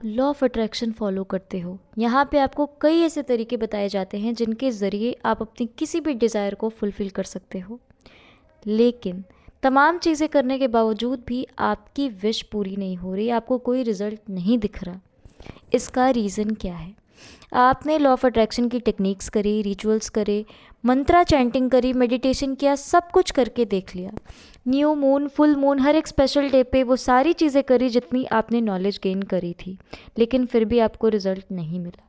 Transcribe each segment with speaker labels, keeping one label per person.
Speaker 1: Law of attraction follow करते हो, यहाँ पे आपको कई ऐसे तरीके बताए जाते हैं जिनके ज़रिए आप अपनी किसी भी डिज़ायर को फुलफ़िल कर सकते हो। लेकिन तमाम चीज़ें करने के बावजूद भी आपकी विश पूरी नहीं हो रही, आपको कोई रिज़ल्ट नहीं दिख रहा। इसका रीज़न क्या है? आपने लॉ ऑफ अट्रैक्शन की टेक्निक्स करी, रिचुअल्स करे, मंत्रा चैंटिंग करी, मेडिटेशन किया, सब कुछ करके देख लिया। न्यू मून, फुल मून, हर एक स्पेशल डे पे वो सारी चीज़ें करी जितनी आपने नॉलेज गेन करी थी, लेकिन फिर भी आपको रिज़ल्ट नहीं मिला,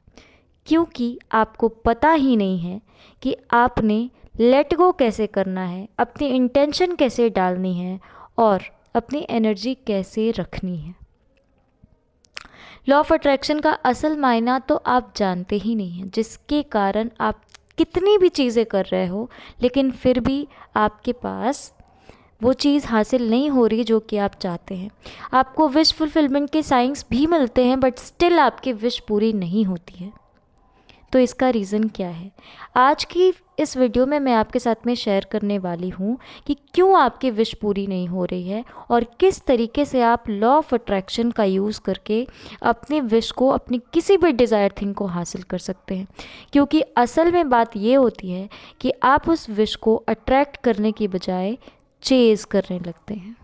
Speaker 1: क्योंकि आपको पता ही नहीं है कि आपने लेट गो कैसे करना है, अपनी इंटेंशन कैसे डालनी है और अपनी एनर्जी कैसे रखनी है। लॉ ऑफ अट्रैक्शन का असल मायना तो आप जानते ही नहीं हैं, जिसके कारण आप कितनी भी चीज़ें कर रहे हो लेकिन फिर भी आपके पास वो चीज़ हासिल नहीं हो रही जो कि आप चाहते हैं। आपको विश फुलफिलमेंट के साइंस भी मिलते हैं बट स्टिल आपकी विश पूरी नहीं होती है। तो इसका रीज़न क्या है? आज की इस वीडियो में मैं आपके साथ में शेयर करने वाली हूँ कि क्यों आपकी विश पूरी नहीं हो रही है और किस तरीके से आप लॉ ऑफ अट्रैक्शन का यूज़ करके अपनी विश को, अपनी किसी भी डिज़ायर थिंग को हासिल कर सकते हैं। क्योंकि असल में बात ये होती है कि आप उस विश को अट्रैक्ट करने की बजाय चेज़ करने लगते हैं।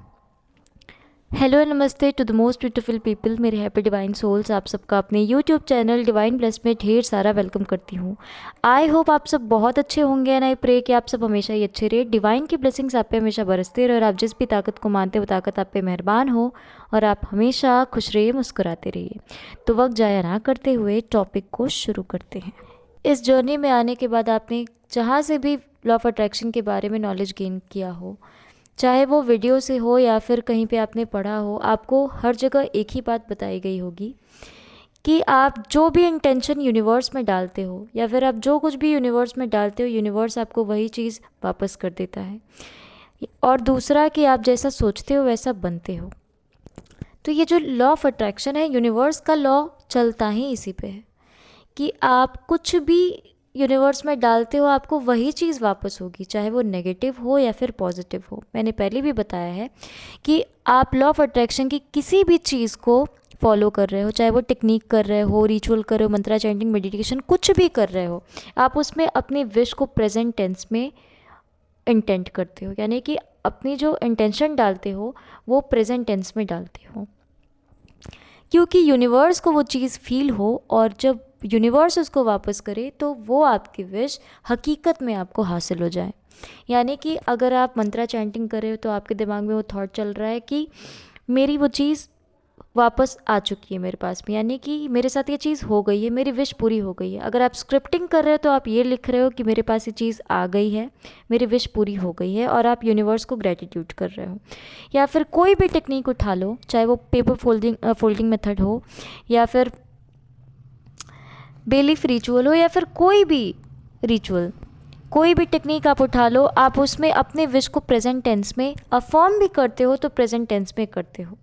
Speaker 1: Hello and namaste to the most beautiful people, मेरे हैप्पी डिवाइन सोल्स। आप सबका अपने यूट्यूब चैनल डिवाइन ब्लेस में ढेर सारा वेलकम करती हूँ। आई होप आप सब बहुत अच्छे होंगे एंड आई प्रे कि आप सब हमेशा ही अच्छे रहे, डिवाइन की ब्लेसिंग्स आप पे हमेशा बरसते रहे और आप जिस भी ताकत को मानते हो वो ताकत आप पे मेहरबान हो और आप हमेशा खुश रहिए, मुस्कुराते रहिए। तो वक्त जाया ना करते हुए टॉपिक को शुरू करते हैं। इस जर्नी में आने के बाद आपने जहाँ से भी लॉ ऑफ अट्रैक्शन के बारे में नॉलेज गेन किया हो, चाहे वो वीडियो से हो या फिर कहीं पे आपने पढ़ा हो, आपको हर जगह एक ही बात बताई गई होगी कि आप जो भी इंटेंशन यूनिवर्स में डालते हो या फिर आप जो कुछ भी यूनिवर्स में डालते हो, यूनिवर्स आपको वही चीज़ वापस कर देता है। और दूसरा कि आप जैसा सोचते हो वैसा बनते हो। तो ये जो लॉ ऑफ अट्रैक्शन है, यूनिवर्स का लॉ चलता ही इसी पे है कि आप कुछ भी यूनिवर्स में डालते हो आपको वही चीज़ वापस होगी, चाहे वो नेगेटिव हो या फिर पॉजिटिव हो। मैंने पहले भी बताया है कि आप लॉ ऑफ अट्रैक्शन की किसी भी चीज़ को फॉलो कर रहे हो, चाहे वो टेक्निक कर रहे हो, रिचुअल कर रहे हो, मंत्रा चैंटिंग, मेडिटेशन, कुछ भी कर रहे हो, आप उसमें अपनी विश को प्रेजेंट टेंस में इंटेंट करते हो, यानी कि अपनी जो इंटेंशन डालते हो वो प्रेजेंट टेंस में डालते हो, क्योंकि यूनिवर्स को वो चीज़ फील हो और जब यूनिवर्स उसको वापस करे तो वो आपकी विश हकीकत में आपको हासिल हो जाए। यानी कि अगर आप मंत्रा चैंटिंग कर रहे हो तो आपके दिमाग में वो थॉट चल रहा है कि मेरी वो चीज़ वापस आ चुकी है मेरे पास में, यानी कि मेरे साथ ये चीज़ हो गई है, मेरी विश पूरी हो गई है। अगर आप स्क्रिप्टिंग कर रहे हो तो आप ये लिख रहे हो कि मेरे पास ये चीज़ आ गई है, मेरी विश पूरी हो गई है, और आप यूनिवर्स को ग्रेटिट्यूड कर रहे हो। या फिर कोई भी टेक्निक उठा लो, चाहे वो पेपर फोल्डिंग मेथड हो या फिर बेलीफ रिचुअल हो या फिर कोई भी रिचुअल, कोई भी टेक्निक आप उठा लो, आप उसमें अपने विश को प्रेजेंट टेंस में अफर्म भी करते हो तो प्रेजेंट टेंस में करते हो।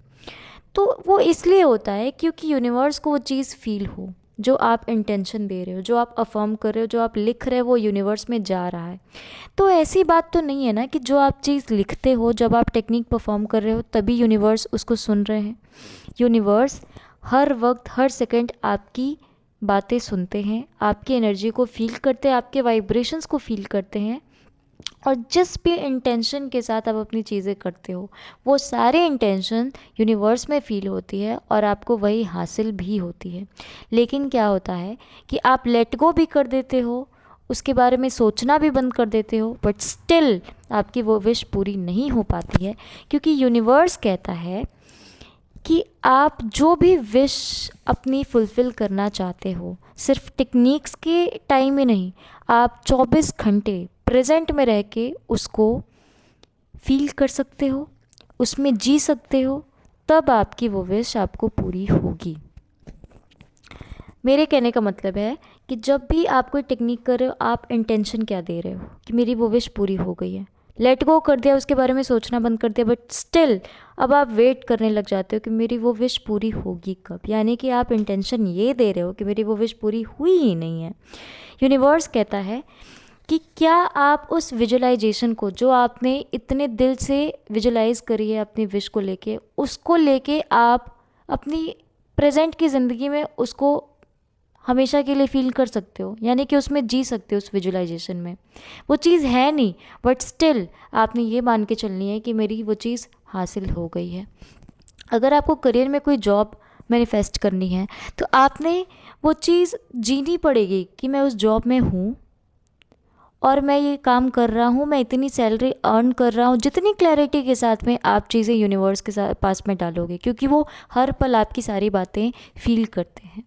Speaker 1: तो वो इसलिए होता है क्योंकि यूनिवर्स को वो चीज़ फील हो जो आप इंटेंशन दे रहे हो, जो आप अफर्म कर रहे हो, जो आप लिख रहे हो, वो यूनिवर्स में जा रहा है। तो ऐसी बात तो नहीं है ना कि जो आप चीज़ लिखते हो, जब आप टेक्निक परफॉर्म कर रहे हो तभी यूनिवर्स उसको सुन रहे हैं। यूनिवर्स हर वक्त, हर सेकंड आपकी बातें सुनते हैं, आपकी एनर्जी को फील करते हैं, आपके वाइब्रेशंस को फील करते हैं, और जिस भी इंटेंशन के साथ आप अपनी चीज़ें करते हो वो सारे इंटेंशन यूनिवर्स में फ़ील होती है और आपको वही हासिल भी होती है। लेकिन क्या होता है कि आप लेट गो भी कर देते हो, उसके बारे में सोचना भी बंद कर देते हो, बट स्टिल आपकी वो विश पूरी नहीं हो पाती है, क्योंकि यूनिवर्स कहता है कि आप जो भी विश अपनी फुलफ़िल करना चाहते हो, सिर्फ टेक्निक्स के टाइम में नहीं, आप 24 घंटे प्रेजेंट में रह के उसको फील कर सकते हो, उसमें जी सकते हो, तब आपकी वो विश आपको पूरी होगी। मेरे कहने का मतलब है कि जब भी आप कोई टेक्निक कर रहे हो, आप इंटेंशन क्या दे रहे हो कि मेरी वो विश पूरी हो गई है। लेट गो कर दिया, उसके बारे में सोचना बंद कर दिया, बट स्टिल अब आप वेट करने लग जाते हो कि मेरी वो विश पूरी होगी कब। यानी कि आप इंटेंशन ये दे रहे हो कि मेरी वो विश पूरी हुई ही नहीं है। यूनिवर्स कहता है कि क्या आप उस विजुअलाइजेशन को, जो आपने इतने दिल से विजुअलाइज करी है अपनी विश को लेके, उसको लेके आप अपनी प्रेजेंट की ज़िंदगी में उसको हमेशा के लिए फील कर सकते हो, यानी कि उसमें जी सकते हो उस विजुलाइजेशन में। वो चीज़ है नहीं, बट स्टिल आपने ये मान के चलनी है कि मेरी वो चीज़ हासिल हो गई है। अगर आपको करियर में कोई जॉब मैनिफेस्ट करनी है तो आपने वो चीज़ जीनी पड़ेगी कि मैं उस जॉब में हूँ और मैं ये काम कर रहा हूँ, मैं इतनी सैलरी अर्न कर रहा हूँ। जितनी क्लैरिटी के साथ में आप चीज़ें यूनिवर्स के साथ पास में डालोगे, क्योंकि वो हर पल आपकी सारी बातें फील करते हैं।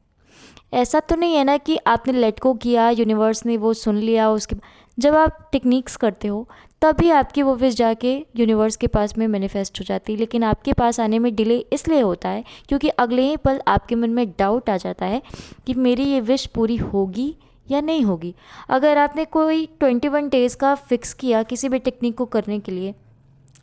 Speaker 1: ऐसा तो नहीं है ना कि आपने लेट गो किया, यूनिवर्स ने वो सुन लिया, उसके जब आप टेक्निक्स करते हो तभी आपकी वो विश जाके यूनिवर्स के पास में मैनिफेस्ट हो जाती है। लेकिन आपके पास आने में डिले इसलिए होता है क्योंकि अगले ही पल आपके मन में डाउट आ जाता है कि मेरी ये विश पूरी होगी या नहीं होगी। अगर आपने कोई 21 डेज़ का फिक्स किया किसी भी टेक्निक को करने के लिए,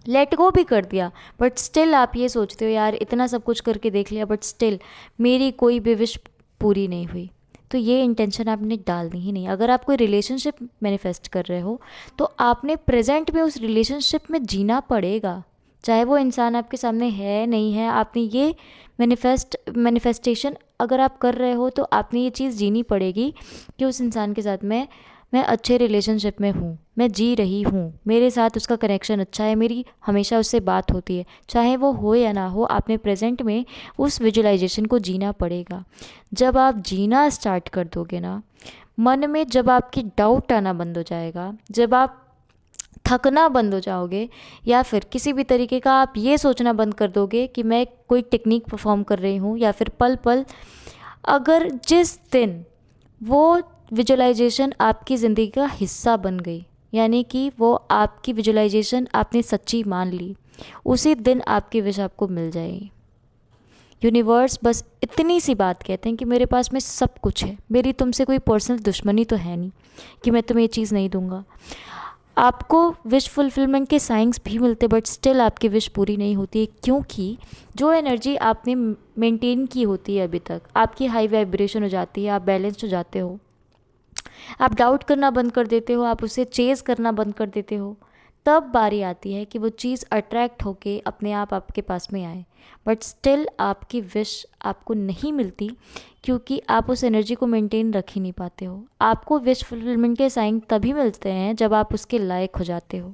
Speaker 1: लेट गो भी कर दिया, बट स्टिल आप ये सोचते हो यार इतना सब कुछ करके देख लिया बट स्टिल मेरी कोई भी विश पूरी नहीं हुई, तो ये इंटेंशन आपने डालनी ही नहीं। अगर आप कोई रिलेशनशिप मैनिफेस्ट कर रहे हो तो आपने प्रेजेंट में उस रिलेशनशिप में जीना पड़ेगा, चाहे वो इंसान आपके सामने है नहीं है। आपने ये मैनिफेस्टेशन अगर आप कर रहे हो तो आपने ये चीज़ जीनी पड़ेगी कि उस इंसान के साथ मैं अच्छे रिलेशनशिप में हूँ, मैं जी रही हूँ, मेरे साथ उसका कनेक्शन अच्छा है, मेरी हमेशा उससे बात होती है, चाहे वो हो या ना हो। आपने प्रेजेंट में उस विजुलाइजेशन को जीना पड़ेगा। जब आप जीना स्टार्ट कर दोगे ना, मन में जब आपकी डाउट आना बंद हो जाएगा, जब आप थकना बंद हो जाओगे, या फिर किसी भी तरीके का आप ये सोचना बंद कर दोगे कि मैं कोई टेक्निक परफॉर्म कर रही हूँ, या फिर पल पल अगर जिस दिन वो विजुलाइजेशन आपकी ज़िंदगी का हिस्सा बन गई, यानी कि वो आपकी विजुलाइजेशन आपने सच्ची मान ली, उसी दिन आपकी विश आपको मिल जाएगी। यूनिवर्स बस इतनी सी बात कहते हैं कि मेरे पास में सब कुछ है, मेरी तुमसे कोई पर्सनल दुश्मनी तो है नहीं कि मैं तुम्हें ये चीज़ नहीं दूंगा। आपको विश फुलफिलमेंट के साइंस भी मिलते, बट स्टिल आपकी विश पूरी नहीं होती है, क्योंकि जो एनर्जी आपने मेंटेन की होती है अभी तक, आपकी हाई वाइब्रेशन हो जाती है, आप बैलेंस्ड हो जाते हो, आप डाउट करना बंद कर देते हो, आप उसे चेज़ करना बंद कर देते हो, तब बारी आती है कि वो चीज़ अट्रैक्ट होके अपने आप आपके पास में आए। बट स्टिल आपकी विश आपको नहीं मिलती क्योंकि आप उस एनर्जी को मेंटेन रख ही नहीं पाते हो। आपको विश फुलफिलमेंट के साइन तभी मिलते हैं जब आप उसके लायक हो जाते हो।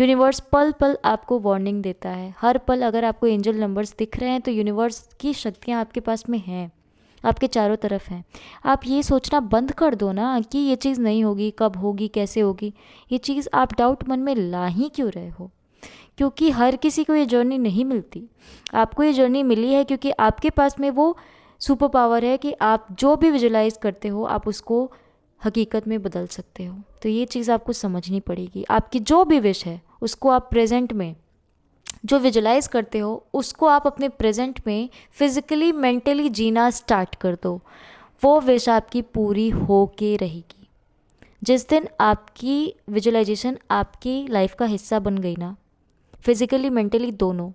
Speaker 1: यूनिवर्स पल पल आपको वार्निंग देता है, हर पल अगर आपको एंजल नंबर्स दिख रहे हैं तो यूनिवर्स की शक्तियाँ आपके पास में हैं, आपके चारों तरफ हैं। आप ये सोचना बंद कर दो ना कि ये चीज़ नहीं होगी, कब होगी, कैसे होगी। ये चीज़ आप डाउट मन में ला ही क्यों रहे हो? क्योंकि हर किसी को ये जर्नी नहीं मिलती। आपको ये जर्नी मिली है क्योंकि आपके पास में वो सुपर पावर है कि आप जो भी विजुलाइज करते हो आप उसको हकीकत में बदल सकते हो। तो ये चीज़ आपको समझनी पड़ेगी। आपकी जो भी विश है उसको आप प्रेजेंट में जो विजुलाइज करते हो उसको आप अपने प्रेजेंट में फिज़िकली मेंटली जीना स्टार्ट कर दो। वो विश आपकी पूरी हो के रहेगी। जिस दिन आपकी विजुलाइजेशन आपकी लाइफ का हिस्सा बन गई ना, फिज़िकली मेंटली दोनों,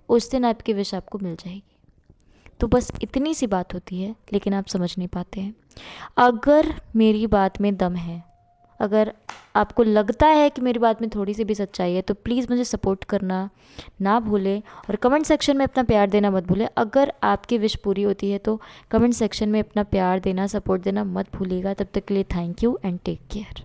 Speaker 1: उस दिन आपकी विश आपको मिल जाएगी। तो बस इतनी सी बात होती है, लेकिन आप समझ नहीं पाते हैं। अगर मेरी बात में दम है, अगर आपको लगता है कि मेरी बात में थोड़ी सी भी सच्चाई है, तो प्लीज़ मुझे सपोर्ट करना ना भूलें और कमेंट सेक्शन में अपना प्यार देना मत भूलें। अगर आपकी विश पूरी होती है तो कमेंट सेक्शन में अपना प्यार देना, सपोर्ट देना मत भूलिएगा। तब तक के लिए thank you and take care.